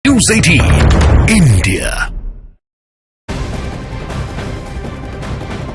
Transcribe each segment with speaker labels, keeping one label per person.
Speaker 1: News 18 India.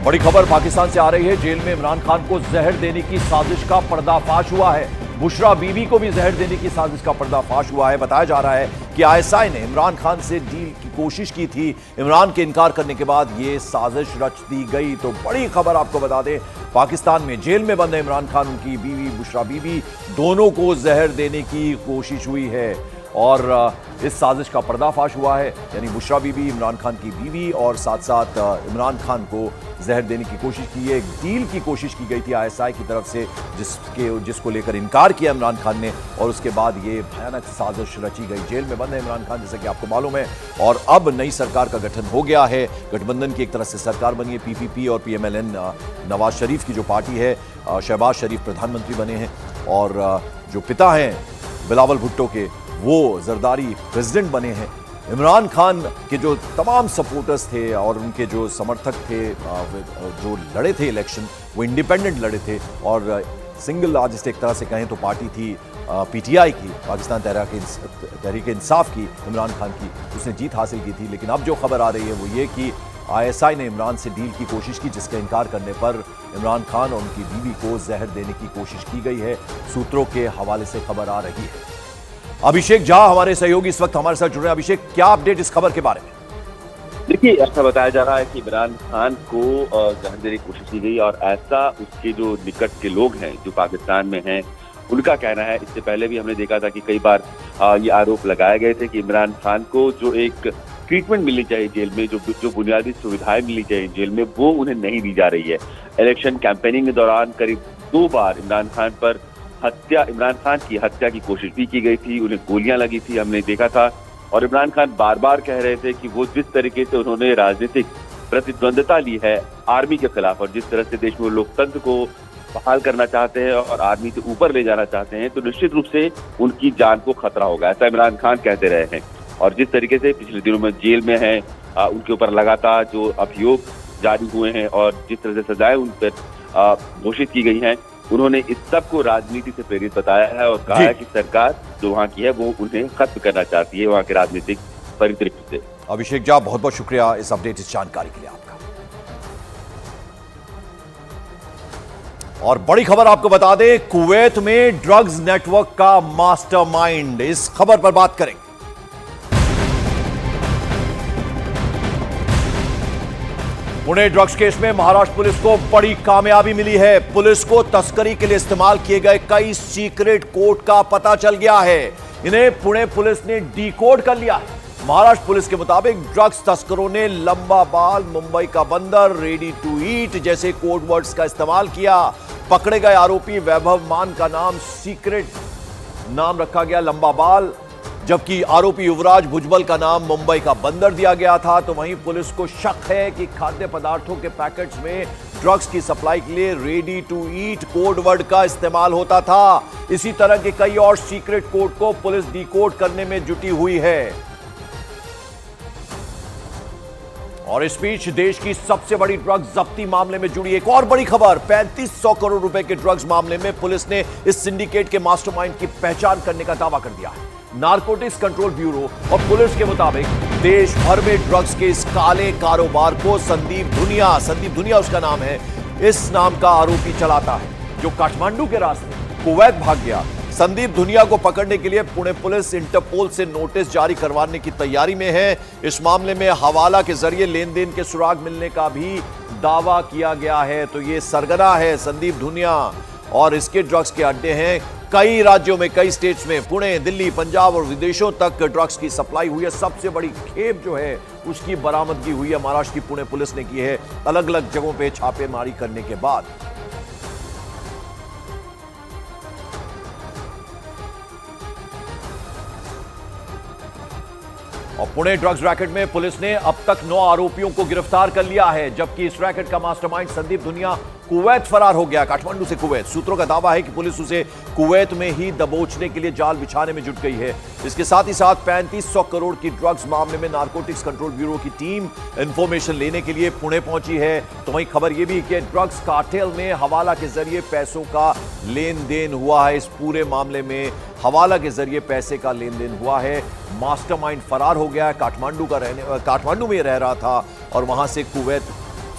Speaker 2: बड़ी खबर पाकिस्तान से आ रही है। जेल में इमरान खान को जहर देने की साजिश का पर्दाफाश हुआ है। बुशरा बीबी को भी जहर देने की साजिश का पर्दाफाश हुआ है। बताया जा रहा है कि आईएसआई ने इमरान खान से डील की कोशिश की थी। इमरान के इनकार करने के बाद यह साजिश रच दी गई। तो बड़ी खबर आपको बता दें, पाकिस्तान में जेल में बंद है इमरान खान, उनकी बीवी बुशरा बीबी, दोनों को जहर देने की कोशिश हुई है और इस साजिश का पर्दाफाश हुआ है। यानी बुशरा बीबी इमरान खान की बीवी और साथ साथ इमरान खान को जहर देने की कोशिश की है। एक डील की कोशिश की गई थी आईएसआई की तरफ से, जिसको लेकर इनकार किया इमरान खान ने और उसके बाद ये भयानक साजिश रची गई। जेल में बंद है इमरान खान, जैसा कि आपको मालूम है, और अब नई सरकार का गठन हो गया है। गठबंधन की एक तरह से सरकार बनी है। पीपीपी और पीएमएलएन, नवाज शरीफ की जो पार्टी है, शहबाज शरीफ प्रधानमंत्री बने हैं और जो पिता हैं बिलावल भुट्टो के, वो जरदारी प्रेसिडेंट बने हैं। इमरान खान के जो तमाम सपोर्टर्स थे और उनके जो समर्थक थे, जो लड़े थे इलेक्शन, वो इंडिपेंडेंट लड़े थे और सिंगल, आज इसे एक तरह से कहें तो पार्टी थी पीटीआई की, पाकिस्तान तहरीक इंसाफ की, इमरान खान की, उसने जीत हासिल की थी। लेकिन अब जो खबर आ रही है वो ये कि आईएसआई ने इमरान से डील की कोशिश की, जिसका इनकार करने पर इमरान खान और उनकी बीवी को जहर देने की कोशिश की गई है। सूत्रों के हवाले से खबर आ रही है। अभिषेक झा हमारे सहयोगी इस वक्त हमारे साथ जुड़ रहे हैं। अभिषेक, क्या अपडेट इस खबर के बारे में?
Speaker 3: देखिए, ऐसा बताया जा रहा है कि इमरान खान को जहर देने की कोशिश की गई और ऐसा उसके जो निकट के लोग हैं जो पाकिस्तान में हैं उनका कहना है। इससे पहले भी हमने देखा था कि कई बार ये आरोप लगाए गए थे कि इमरान खान को जो एक ट्रीटमेंट मिलनी चाहिए जेल में, जो बुनियादी सुविधाएं मिलनी चाहिए जेल में, वो उन्हें नहीं दी जा रही है। इलेक्शन कैंपेनिंग के दौरान करीब 2 बार इमरान खान की हत्या की कोशिश भी की गई थी, उन्हें गोलियां लगी थी, हमने देखा था। और इमरान खान बार बार कह रहे थे कि वो जिस तरीके से उन्होंने राजनीतिक प्रतिद्वंदता ली है आर्मी के खिलाफ और जिस तरह से देश में लोकतंत्र को बहाल करना चाहते हैं और आर्मी से ऊपर ले जाना चाहते हैं, तो निश्चित रूप से उनकी जान को खतरा होगा, ऐसा इमरान खान कहते रहे हैं। और जिस तरीके से पिछले दिनों में जेल में है, उनके ऊपर लगातार जो अभियोग जारी हुए हैं और जिस तरह से सजाएं उन पर घोषित की गई हैं, उन्होंने इस सब को राजनीति से प्रेरित बताया है और कहा है कि सरकार जो वहां की है वो उन्हें खत्म करना चाहती है वहां के राजनीतिक परिदृश्य से।
Speaker 2: अभिषेक झा, बहुत बहुत शुक्रिया इस अपडेट, इस जानकारी के लिए आपका। और बड़ी खबर आपको बता दें, कुवैत में ड्रग्स नेटवर्क का मास्टरमाइंड, इस खबर पर बात करेंगे। पुणे ड्रग्स केस में महाराष्ट्र पुलिस को बड़ी कामयाबी मिली है। पुलिस को तस्करी के लिए इस्तेमाल किए गए कई सीक्रेट कोड का पता चल गया है। इन्हें पुणे पुलिस ने डीकोड कर लिया है। महाराष्ट्र पुलिस के मुताबिक ड्रग्स तस्करों ने लंबा बाल, मुंबई का बंदर, रेडी टू ईट जैसे कोड वर्ड्स का इस्तेमाल किया। पकड़े गए आरोपी वैभव मान का नाम सीक्रेट नाम रखा गया, लंबा बाल, जबकि आरोपी युवराज भुजबल का नाम मुंबई का बंदर दिया गया था। तो वहीं पुलिस को शक है कि खाद्य पदार्थों के पैकेट्स में ड्रग्स की सप्लाई के लिए ready to eat code word का इस्तेमाल होता था। इसी तरह के कई और सीक्रेट कोड को पुलिस डिकोड करने में जुटी हुई है। और इस बीच देश की सबसे बड़ी ड्रग्स जब्ती मामले में जुड़ी एक और बड़ी खबर, 3500 करोड़ रुपए के ड्रग्स मामले में पुलिस ने इस सिंडिकेट के मास्टरमाइंड की पहचान करने का दावा कर दिया है। नारकोटिक्स कंट्रोल ब्यूरो और पुलिस के मुताबिक देश भर में ड्रग्स के इस काले कारोबार को संदीप दुनिया उसका नाम है, इस नाम का आरोपी चलाता है, जो काठमांडू के रास्ते कुवैत भाग गया। संदीप दुनिया को पकड़ने के लिए पुणे पुलिस इंटरपोल से नोटिस जारी करवाने की तैयारी में है। इस मामले में हवाला के जरिए लेन देन के सुराग मिलने का भी दावा किया गया है। तो ये सरगना है संदीप दुनिया और इसके ड्रग्स के अड्डे हैं कई राज्यों में, कई स्टेट्स में, पुणे, दिल्ली, पंजाब और विदेशों तक ड्रग्स की सप्लाई हुई है। सबसे बड़ी खेप जो है उसकी बरामदगी हुई है, महाराष्ट्र की पुणे पुलिस ने की है अलग अलग जगहों पे छापेमारी करने के बाद। और पुणे ड्रग्स रैकेट में पुलिस ने अब तक 9 आरोपियों को गिरफ्तार कर लिया है, जबकि इस रैकेट का मास्टरमाइंड संदीप दुनिया कुवैत फरार हो गया, काठमांडू से कुवैत। सूत्रों का दावा है कि पुलिस उसे कुवैत में ही दबोचने के लिए जाल बिछाने में जुट गई है। इसके साथ ही साथ 3500 करोड़ की ड्रग्स मामले में नारकोटिक्स कंट्रोल ब्यूरो की टीम इंफॉर्मेशन लेने के लिए पुणे पहुंची है। तो वहीं खबर यह भी कि ड्रग्स कार्टेल में हवाला के जरिए पैसों का लेन देन हुआ है। इस पूरे मामले में हवाला के जरिए पैसे का लेन देन हुआ है। मास्टरमाइंड फरार हो गया है, काठमांडू में रह रहा था और वहां से कुवैत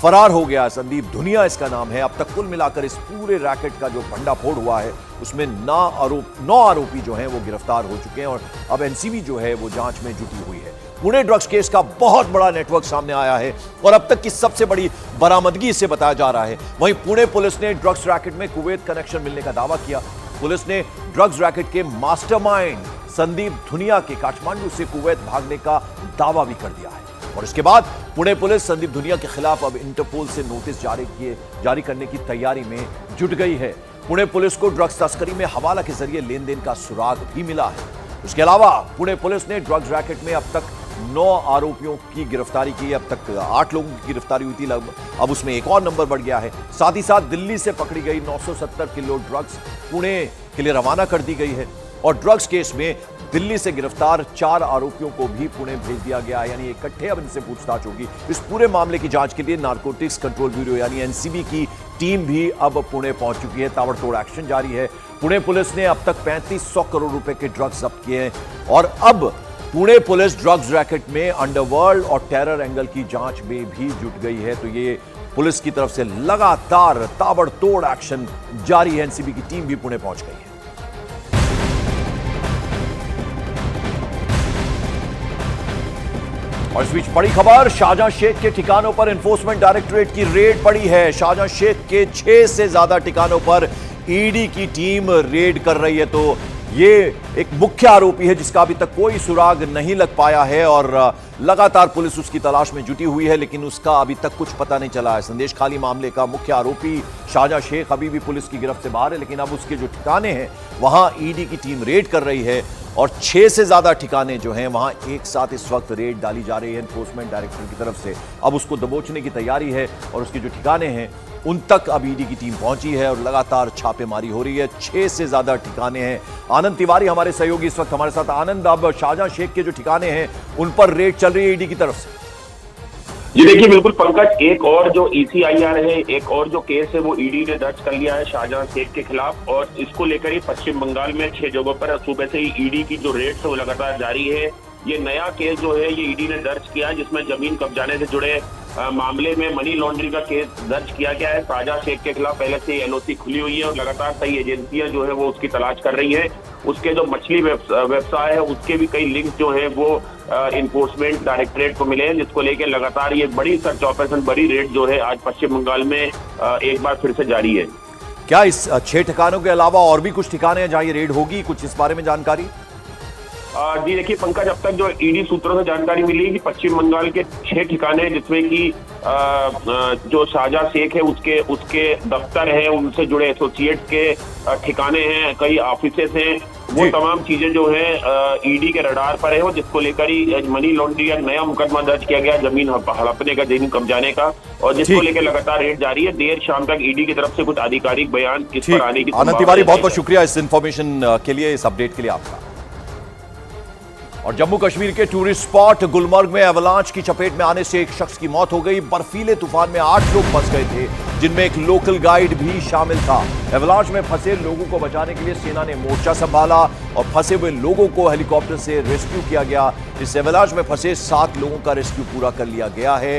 Speaker 2: फरार हो गया। संदीप धुनिया इसका नाम है। अब तक कुल मिलाकर इस पूरे रैकेट का जो भंडाफोड़ हुआ है उसमें 9 आरोपी जो हैं वो गिरफ्तार हो चुके हैं और अब एनसीबी जो है वो जांच में जुटी हुई है। पुणे ड्रग्स केस का बहुत बड़ा नेटवर्क सामने आया है और अब तक की सबसे बड़ी बरामदगी इसे बताया जा रहा है। वहीं पुणे पुलिस ने ड्रग्स रैकेट में कुवैत कनेक्शन मिलने का दावा किया। पुलिस ने ड्रग्स रैकेट के मास्टरमाइंड संदीप धुनिया के काठमांडू से कुवैत भागने का दावा भी कर दिया है और इसके बाद पुणे पुलिस संदीप धुनिया के खिलाफ अब इंटरपोल से नोटिस जारी करने की तैयारी में जुट गई है। पुणे पुलिस को ड्रग्स तस्करी में हवाला के जरिए लेन देन का सुराग भी मिला है। इसके अलावा पुणे पुलिस ने ड्रग्स रैकेट में अब तक 9 आरोपियों की गिरफ्तारी की। अब तक 8 लोगों की गिरफ्तारी हुई थी, अब उसमें एक और नंबर बढ़ गया है। साथ ही साथ दिल्ली से पकड़ी गई 970 किलो ड्रग्स पुणे के लिए रवाना कर दी गई है और ड्रग्स केस में दिल्ली से गिरफ्तार 4 आरोपियों को भी पुणे भेज दिया गया है। यानी इकट्ठे अब इनसे पूछताछ होगी। इस पूरे मामले की जांच के लिए नारकोटिक्स कंट्रोल ब्यूरो यानी एनसीबी की टीम भी अब पुणे पहुंच चुकी है। ताबड़तोड़ एक्शन जारी है। पुणे पुलिस ने अब तक 3500 करोड़ रुपए के ड्रग्स जब्त किए हैं और अब पुणे पुलिस ड्रग्स रैकेट में अंडरवर्ल्ड और टेरर एंगल की जांच में भी जुट गई है। तो ये पुलिस की तरफ से लगातार ताबड़तोड़ एक्शन जारी है। एनसीबी की टीम भी पुणे पहुंच गई है। और इस बीच बड़ी खबर, शाहजहां शेख के ठिकानों पर एनफोर्समेंट डायरेक्टोरेट की रेड पड़ी है। शाहजहां शेख के 6 से ज्यादा ठिकानों पर ईडी की टीम रेड कर रही है। तो ये एक मुख्य आरोपी है जिसका अभी तक कोई सुराग नहीं लग पाया है और लगातार पुलिस उसकी तलाश में जुटी हुई है, लेकिन उसका अभी तक कुछ पता नहीं चला है। संदेश खाली मामले का मुख्य आरोपी शाहजहां शेख अभी भी पुलिस की गिरफ्त से बाहर है, लेकिन अब उसके जो ठिकाने हैं वहां ईडी की टीम रेड कर रही है और 6 से ज्यादा ठिकाने जो हैं वहां एक साथ इस वक्त रेड डाली जा रही है एनफोर्समेंट डायरेक्टरेट की तरफ से। अब उसको दबोचने की तैयारी है और उसके जो ठिकाने हैं उन तक अब ईडी की टीम पहुंची है और लगातार छापेमारी हो रही है। 6 से ज्यादा ठिकाने हैं। आनंद तिवारी हमारे सहयोगी इस वक्त हमारे साथ। आनंद, अब शाहजहां शेख के जो ठिकाने हैं उन पर रेड चल रही है ईडी की तरफ से।
Speaker 4: जी देखिए, बिल्कुल पंकज, एक और जो ECIR है, एक और जो केस है वो ईडी ने दर्ज कर लिया है शाहजहां शेख के खिलाफ और इसको लेकर ही पश्चिम बंगाल में 6 जगहों पर सुबह से ही ईडी की जो रेड है वो लगातार जारी है। ये नया केस जो है ये ईडी ने दर्ज किया है जिसमें जमीन कब्जाने से जुड़े मामले में मनी लॉन्ड्रिंग का केस दर्ज किया गया है। शाहजहां शेख के खिलाफ पहले से LOC खुली हुई है और लगातार कई एजेंसियां जो है वो उसकी तलाश कर रही है। उसके जो मछली व्यवसाय है उसके भी कई लिंक जो है वो इन्फोर्समेंट डायरेक्टरेट को मिले हैं, जिसको लेकर लगातार ये बड़ी सर्च ऑपरेशन, बड़ी रेड जो है आज पश्चिम बंगाल में एक बार फिर से जारी है।
Speaker 2: क्या इस 6 ठिकानों के अलावा और भी कुछ ठिकाने हैं जहां ये रेड होगी? कुछ इस बारे में जानकारी?
Speaker 4: जी देखिए पंकज, अब तक जो ईडी सूत्रों से जानकारी मिली कि पश्चिम बंगाल के 6 ठिकाने जिसमें कि जो शाहजहां शेख है उसके दफ्तर है, उनसे जुड़े एसोसिएट के ठिकाने हैं, कई ऑफिसेस हैं, वो तमाम चीजें जो है ईडी के रडार पर है और जिसको लेकर ही मनी लॉन्ड्रिंग का नया मुकदमा दर्ज किया गया, जमीन हड़पने का, जमीन कब्जाने का, और जिसको लेकर लगातार रेड जारी है। देर शाम तक ईडी की तरफ से कुछ आधिकारिक बयान इस पर आने की।
Speaker 2: आनंद तिवारी, बहुत बहुत शुक्रिया इस इंफॉर्मेशन के लिए, इस अपडेट के लिए आपका। और जम्मू कश्मीर के टूरिस्ट स्पॉट गुलमर्ग में एवलांच की चपेट में आने से एक शख्स की मौत हो गई। बर्फीले तूफान में 8 लोग फंस गए थे, जिनमें एक लोकल गाइड भी शामिल था। एवलांच में फंसे लोगों को बचाने के लिए सेना ने मोर्चा संभाला और फंसे हुए लोगों को हेलीकॉप्टर से रेस्क्यू किया गया। इस एवलांच में फंसे 7 लोगों का रेस्क्यू पूरा कर लिया गया है।